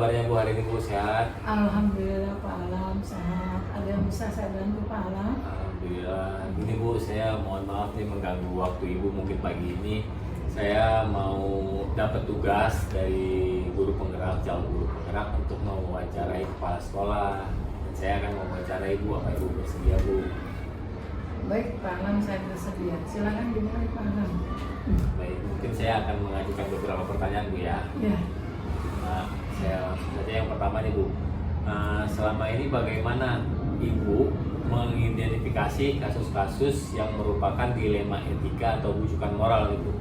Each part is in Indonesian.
kabarnya Bu hari ini Bu, sehat? Alhamdulillah Pak Alam sehat. Ada yang bisa saya bantu Pak Alam? Alhamdulillah. Gini Bu, saya mohon maaf nih mengganggu waktu Ibu mungkin pagi ini. Saya mau dapat tugas dari guru penggerak, calon guru penggerak untuk mewawancarai kepala sekolah. Dan saya akan mewawancarai Ibu, apa Ibu bersedia Bu? Baik Pak Alam, saya bersedia. Silakan dimulai Pak Alam. Baik, mungkin saya akan mengajukan beberapa pertanyaan Bu ya. Ya. Nah, saya baca yang pertama nih Bu. Selama ini bagaimana Ibu mengidentifikasi kasus-kasus yang merupakan dilema etika atau bujukan moral itu?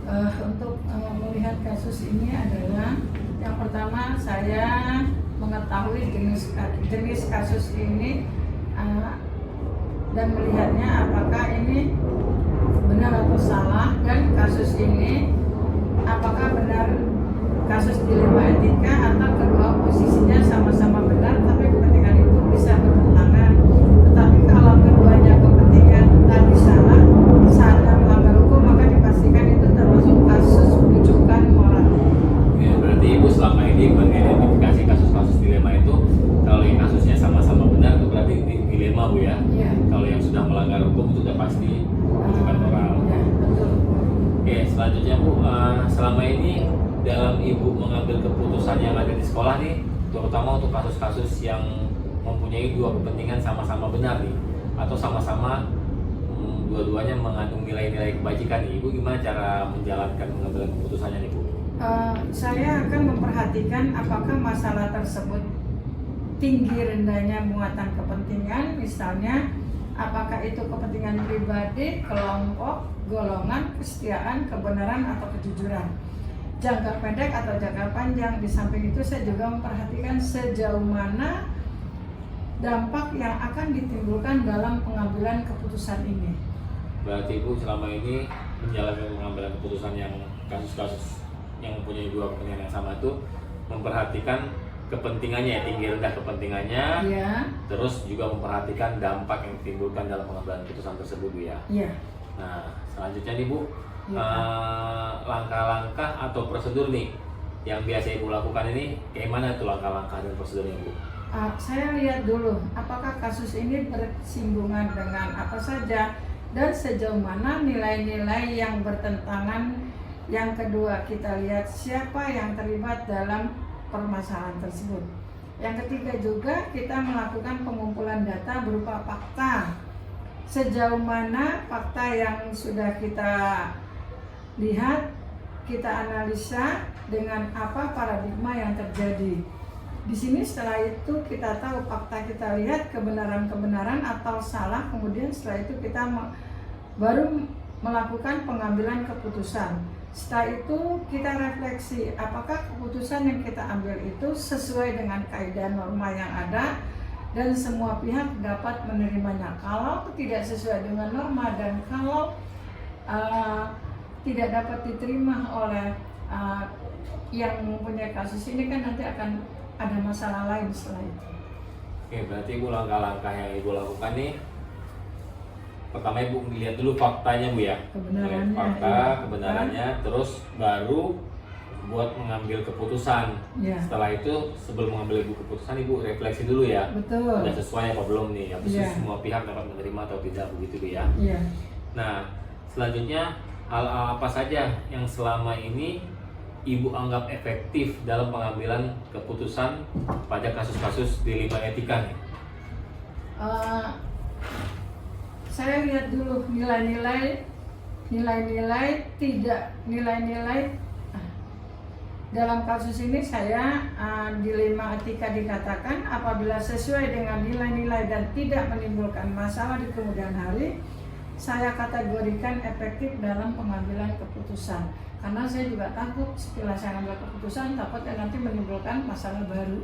Nah, untuk melihat kasus ini adalah yang pertama saya mengetahui jenis kasus ini dan melihatnya apakah ini benar atau salah, dan kasus ini apakah benar kasus dilema etika atau kedua posisinya sama-sama benar tapi kepentingan itu bisa bertentangan. Tetapi kalau keduanya kepentingan tadi salah saat melanggar hukum, maka dipastikan itu termasuk kasus bujukan moral. Ya, berarti Ibu selama ini mengidentifikasi kasus-kasus dilema itu, kalau yang kasusnya sama-sama benar itu berarti dilema Bu ya? Ya. Kalau yang sudah melanggar hukum itu sudah pasti bujukan moral. Ya, betul. Oke, selanjutnya Bu, selama ini dalam Ibu mengambil keputusan yang ada di sekolah nih, terutama untuk kasus-kasus yang mempunyai dua kepentingan sama-sama benar nih, atau sama-sama dua-duanya mengandung nilai-nilai kebajikan nih, Ibu gimana cara menjalankan mengambil keputusannya nih Bu? Saya akan memperhatikan apakah masalah tersebut tinggi rendahnya muatan kepentingan, misalnya apakah itu kepentingan pribadi, kelompok, golongan, kesetiaan, kebenaran, atau kejujuran, jangka pendek atau jangka panjang. Di samping itu saya juga memperhatikan sejauh mana dampak yang akan ditimbulkan dalam pengambilan keputusan ini. Berarti Ibu selama ini menjalankan pengambilan keputusan yang kasus-kasus yang mempunyai dua kepentingan yang sama itu memperhatikan kepentingannya, tinggi rendah kepentingannya, Ya. terus juga memperhatikan dampak yang ditimbulkan dalam pengambilan keputusan tersebut Bu ya. Ya. Nah selanjutnya nih Bu, Ya. langkah-langkah atau prosedur nih yang biasa Ibu lakukan ini, kayak mana tuh langkah-langkah dan prosedurnya Bu? Saya lihat dulu apakah kasus ini bersinggungan dengan apa saja dan sejauh mana nilai-nilai yang bertentangan. Yang kedua, kita lihat siapa yang terlibat dalam permasalahan tersebut. Yang ketiga juga kita melakukan pengumpulan data berupa fakta. Sejauh mana fakta yang sudah kita lihat, kita analisa dengan apa paradigma yang terjadi. Di sini setelah itu kita tahu fakta, kita lihat kebenaran-kebenaran atau salah, kemudian setelah itu kita baru melakukan pengambilan keputusan. Setelah itu kita refleksi apakah keputusan yang kita ambil itu sesuai dengan kaidah norma yang ada dan semua pihak dapat menerimanya. Kalau tidak sesuai dengan norma dan kalau tidak dapat diterima oleh yang mempunyai kasus ini, kan nanti akan ada masalah lain setelah itu. Oke, berarti Ibu langkah-langkah yang Ibu lakukan nih, pertama Ibu lihat dulu faktanya Bu ya, Kebenarannya, lihat fakta, iya. kebenarannya, terus baru buat mengambil keputusan. Ya. Setelah itu sebelum mengambil keputusan Ibu refleksi dulu ya, Betul. ada sesuai apa belum nih, habis itu Iya. semua pihak dapat menerima atau tidak, begitu Bu ya. Iya. Nah selanjutnya hal apa saja yang selama ini Ibu anggap efektif dalam pengambilan keputusan pada kasus-kasus dilema etika nih? Saya lihat dulu nilai-nilai dalam kasus ini. Saya dilema etika dikatakan apabila sesuai dengan nilai-nilai dan tidak menimbulkan masalah di kemudian hari, saya kategorikan efektif dalam pengambilan keputusan. Karena saya juga takut setelah saya ambil keputusan takutnya nanti menimbulkan masalah baru.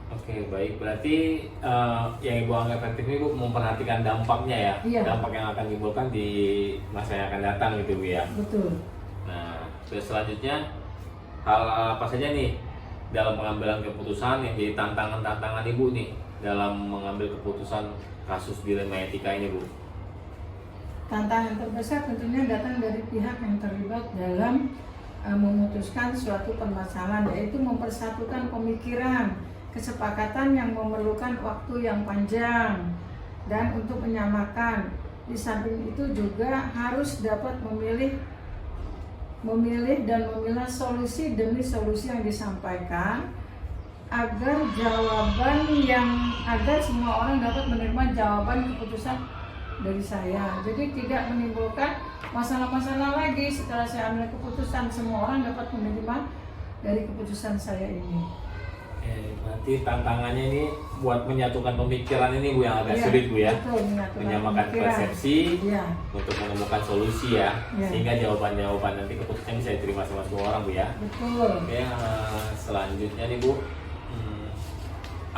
Oke, baik. Berarti yang Ibu anggap efektif ini Ibu memperhatikan dampaknya ya, Iya. dampak yang akan ditimbulkan di masa yang akan datang gitu Bu ya. Betul. Nah, terus selanjutnya hal apa saja nih dalam pengambilan keputusan yang jadi tantangan-tantangan Ibu nih dalam mengambil keputusan kasus dilema etika ini Bu? Tantangan terbesar tentunya datang dari pihak yang terlibat dalam memutuskan suatu permasalahan, yaitu mempersatukan pemikiran, kesepakatan yang memerlukan waktu yang panjang, dan untuk menyamakan. Di samping itu juga harus dapat memilih dan memilah solusi demi solusi yang disampaikan, agar semua orang dapat menerima jawaban keputusan dari saya. Jadi tidak menimbulkan masalah-masalah lagi setelah saya ambil keputusan, semua orang dapat menerima dari keputusan saya ini. Berarti tantangannya ini buat menyatukan pemikiran ini Bu yang agak sulit Bu ya. Betul, menyamakan persepsi untuk menemukan solusi ya. Iya. Sehingga jawaban nanti keputusannya bisa diterima sama semua orang Bu ya. Betul. Oke, selanjutnya nih Bu,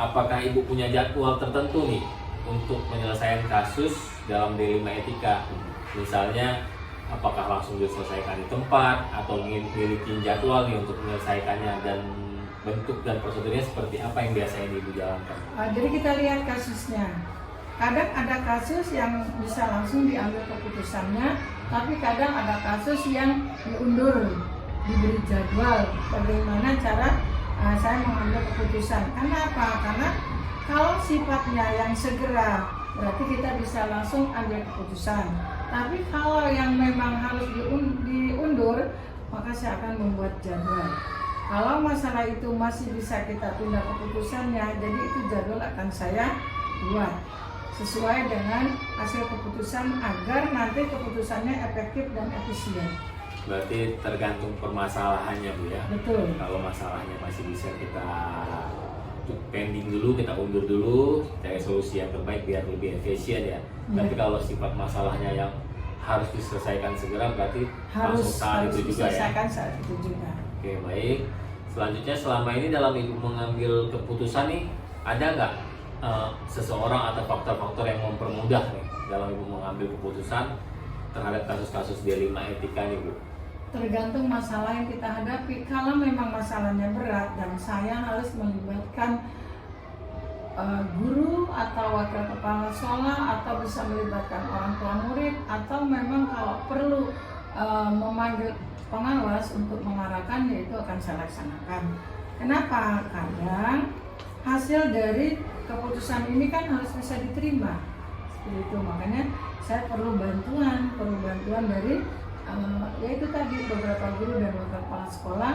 apakah Ibu punya jadwal tertentu nih untuk menyelesaikan kasus dalam D5 etika? Misalnya apakah langsung diselesaikan di tempat atau memiliki jadwal nih untuk menyelesaikannya, dan bentuk dan prosedurnya seperti apa yang biasanya Ibu jalankan? Jadi kita lihat kasusnya. Kadang ada kasus yang bisa langsung diambil keputusannya, tapi kadang ada kasus yang diundur, diberi jadwal bagaimana cara saya mengambil keputusan. Karena apa? Karena kalau sifatnya yang segera, berarti kita bisa langsung ambil keputusan. Tapi kalau yang memang harus diundur, maka saya akan membuat jadwal. Kalau masalah itu masih bisa kita tunda keputusannya, jadi itu jadwal akan saya buat sesuai dengan hasil keputusan agar nanti keputusannya efektif dan efisien. Berarti tergantung permasalahannya Bu ya. Betul. Kalau masalahnya masih bisa kita pending dulu, kita undur dulu, cari solusi yang terbaik biar lebih efisien ya. Tapi kalau sifat masalahnya yang harus diselesaikan segera, berarti langsung saat itu juga ya. Saat itu juga. Oke, baik. Selanjutnya, selama ini dalam Ibu mengambil keputusan nih, ada nggak seseorang atau faktor-faktor yang mempermudah nih dalam Ibu mengambil keputusan terhadap kasus-kasus D5 etika nih Bu? Tergantung masalah yang kita hadapi. Kalau memang masalahnya berat dan saya harus melibatkan guru atau wakil kepala sekolah, atau bisa melibatkan orang tua murid, atau memang kalau perlu memanggil pengawas untuk mengarahkan, yaitu akan saya laksanakan. Kenapa? Kadang hasil dari keputusan ini kan harus bisa diterima, seperti itu. Makanya saya perlu bantuan dari yaitu tadi beberapa guru dan wakil kepala sekolah,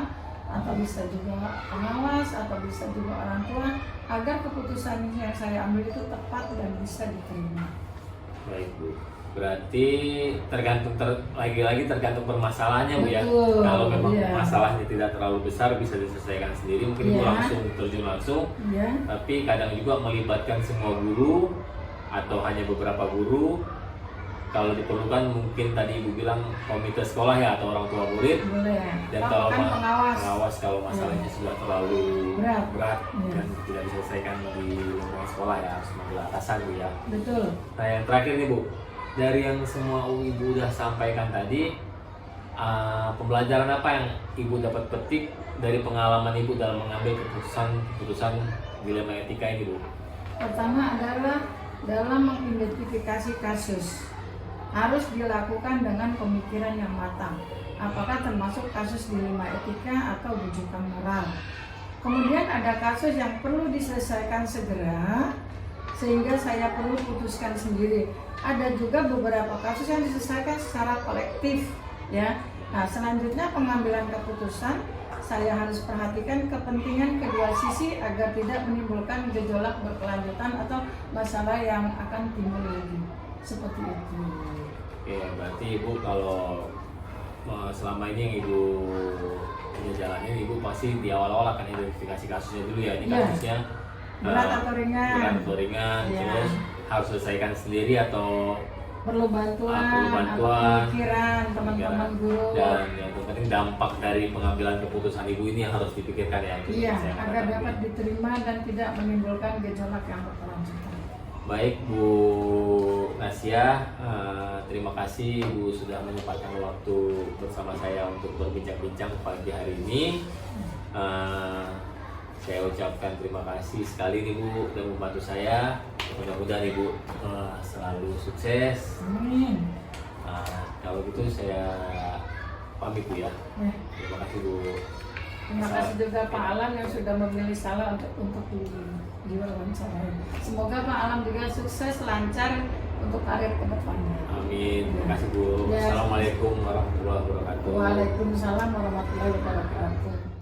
atau bisa juga pengawas, atau bisa juga orang tua, agar keputusan yang saya ambil itu tepat dan bisa diterima. Baik Bu. Berarti lagi-lagi tergantung permasalahannya Bu ya. Betul, Kalau memang masalahnya tidak terlalu besar, bisa diselesaikan sendiri, mungkin Ibu langsung terjun langsung. Tapi kadang juga melibatkan semua guru atau hanya beberapa guru. Kalau diperlukan mungkin tadi Ibu bilang komite sekolah ya, atau orang tua murid. Boleh. Dan kalau pengawas kalau masalahnya sudah terlalu berat dan tidak diselesaikan di lingkungan sekolah ya, harus manggil atasan Bu ya. Betul. Nah, yang terakhir nih Bu, dari yang semua Ibu udah sampaikan tadi, pembelajaran apa yang Ibu dapat petik dari pengalaman Ibu dalam mengambil keputusan dilema etika ini Bu? Pertama adalah dalam mengidentifikasi kasus harus dilakukan dengan pemikiran yang matang. Apakah termasuk kasus dilema etika atau rujukan moral? Kemudian ada kasus yang perlu diselesaikan segera, sehingga saya perlu putuskan sendiri. Ada juga beberapa kasus yang diselesaikan secara kolektif, ya. Nah, selanjutnya pengambilan keputusan, saya harus perhatikan kepentingan kedua sisi agar tidak menimbulkan gejolak berkelanjutan atau masalah yang akan timbul lagi. Seperti itu. Oke, berarti Ibu kalau selama ini yang Ibu punya jalanin, Ibu pasti di awal-awal akan identifikasi kasusnya dulu ya. Ini kasusnya berat atau ringan, terus harus selesaikan sendiri atau perlu bantuan pemikiran teman-teman guru, dan yang penting dampak dari pengambilan keputusan Ibu ini harus dipikirkan ya. Iya, agar dapat diterima dan tidak menimbulkan gejolak yang berkelanjutan. Baik Bu Nasya, terima kasih Ibu sudah menyempatkan waktu bersama saya untuk berbincang-bincang pagi hari ini. Saya ucapkan terima kasih sekali nih Bu sudah membantu saya. Mudah-mudahan Ibu selalu sukses. Amin. Kalau gitu saya pamit Bu ya. Ya. Terima kasih Bu. Terima kasih juga Pak Alam yang sudah memilih Salah untuk diwawancara. Semoga Pak Alam juga sukses, lancar untuk karir ke depannya. Amin. Terima kasih Bu. Ya. Assalamualaikum warahmatullahi wabarakatuh. Waalaikumsalam warahmatullahi wabarakatuh.